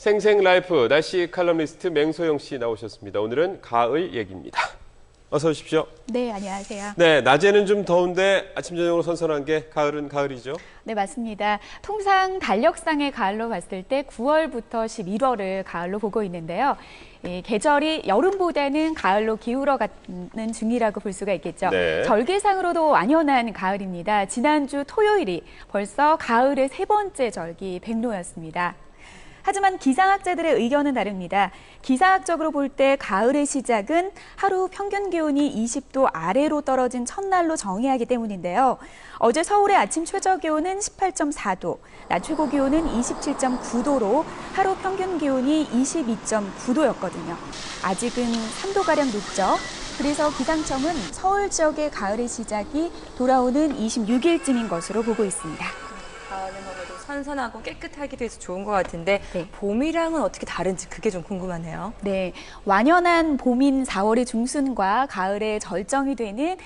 생생라이프 날씨 칼럼니스트 맹소영 씨 나오셨습니다. 오늘은 가을 얘기입니다. 어서 오십시오. 네, 안녕하세요. 네, 낮에는 좀 더운데 아침 저녁으로 선선한 게 가을은 가을이죠? 네, 맞습니다. 통상 달력상의 가을로 봤을 때 9월부터 11월을 가을로 보고 있는데요. 이 계절이 여름보다는 가을로 기울어가는 중이라고 볼 수가 있겠죠. 네. 절기상으로도 완연한 가을입니다. 지난주 토요일이 벌써 가을의 세 번째 절기 백로였습니다. 하지만 기상학자들의 의견은 다릅니다. 기상학적으로 볼 때 가을의 시작은 하루 평균 기온이 20도 아래로 떨어진 첫날로 정의하기 때문인데요. 어제 서울의 아침 최저 기온은 18.4도, 낮 최고 기온은 27.9도로 하루 평균 기온이 22.9도였거든요. 아직은 3도가량 높죠. 그래서 기상청은 서울 지역의 가을의 시작이 돌아오는 26일쯤인 것으로 보고 있습니다. 가을은 아무래도 선선하고 깨끗하기도 해서 좋은 것 같은데 네. 봄이랑은 어떻게 다른지 그게 좀 궁금하네요. 네, 완연한 봄인 4월의 중순과 가을의 절정이 되는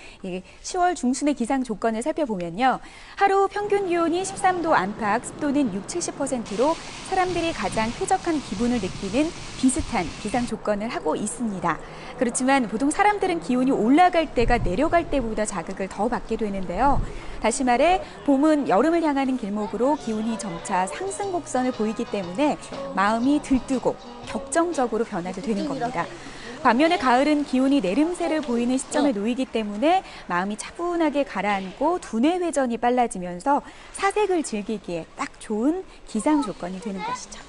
10월 중순의 기상 조건을 살펴보면요. 하루 평균 기온이 13도 안팎, 습도는 60-70%로 사람들이 가장 쾌적한 기분을 느끼는 비슷한 기상 조건을 하고 있습니다. 그렇지만 보통 사람들은 기온이 올라갈 때가 내려갈 때보다 자극을 더 받게 되는데요. 다시 말해 봄은 여름을 향하는 길목으로 기온이 점차 상승 곡선을 보이기 때문에 마음이 들뜨고 격정적으로 변하게 되는 겁니다. 반면에 가을은 기온이 내림세를 보이는 시점에 놓이기 때문에 마음이 차분하게 가라앉고 두뇌 회전이 빨라지면서 사색을 즐기기에 딱 좋은 기상 조건이 되는 것이죠.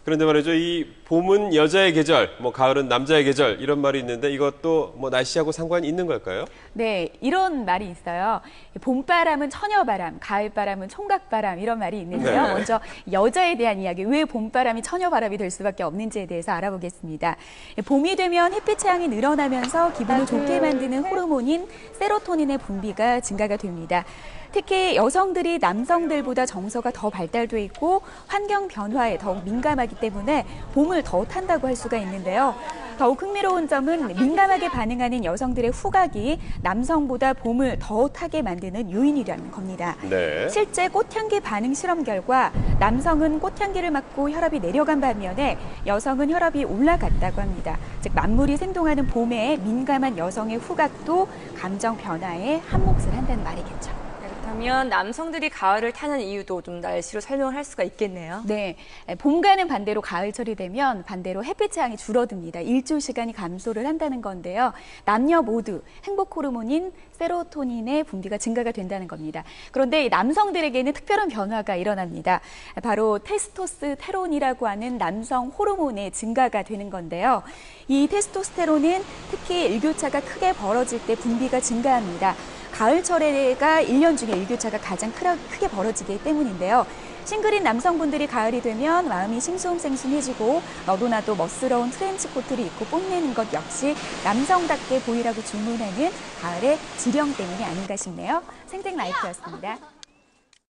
그런데 말이죠, 이 봄은 여자의 계절, 가을은 남자의 계절 이런 말이 있는데 이것도 날씨하고 상관이 있는 걸까요? 네, 이런 말이 있어요. 봄바람은 처녀바람, 가을바람은 총각바람 이런 말이 있는데요. 네. 먼저 여자에 대한 이야기, 왜 봄바람이 처녀바람이 될 수밖에 없는지에 대해서 알아보겠습니다. 봄이 되면 햇빛 향이 늘어나면서 기분을 좋게 만드는 호르몬인 세로토닌의 분비가 증가가 됩니다. 특히 여성들이 남성들보다 정서가 더 발달돼 있고 환경 변화에 더욱 민감하기 때문에 봄을 더 탄다고 할 수가 있는데요. 더욱 흥미로운 점은 민감하게 반응하는 여성들의 후각이 남성보다 봄을 더 타게 만드는 요인이라는 겁니다. 네. 실제 꽃향기 반응 실험 결과 남성은 꽃향기를 맡고 혈압이 내려간 반면에 여성은 혈압이 올라갔다고 합니다. 즉 만물이 생동하는 봄에 민감한 여성의 후각도 감정 변화에 한몫을 한다는 말이겠죠. 그렇다면 남성들이 가을을 타는 이유도 좀 날씨로 설명을 할 수가 있겠네요. 네, 봄과는 반대로 가을철이 되면 반대로 햇빛의 양이 줄어듭니다. 일조 시간이 감소를 한다는 건데요. 남녀 모두 행복 호르몬인 세로토닌의 분비가 증가가 된다는 겁니다. 그런데 남성들에게는 특별한 변화가 일어납니다. 바로 테스토스테론이라고 하는 남성 호르몬의 증가가 되는 건데요. 이 테스토스테론은 특히 일교차가 크게 벌어질 때 분비가 증가합니다. 가을철에가 1년 중에 일교차가 가장 크게 벌어지기 때문인데요. 싱글인 남성분들이 가을이 되면 마음이 싱숭생숭해지고 너도 나도 멋스러운 트렌치코트를 입고 뽐내는 것 역시 남성답게 보이라고 주문하는 가을의 지령 때문이 아닌가 싶네요. 생생라이프였습니다.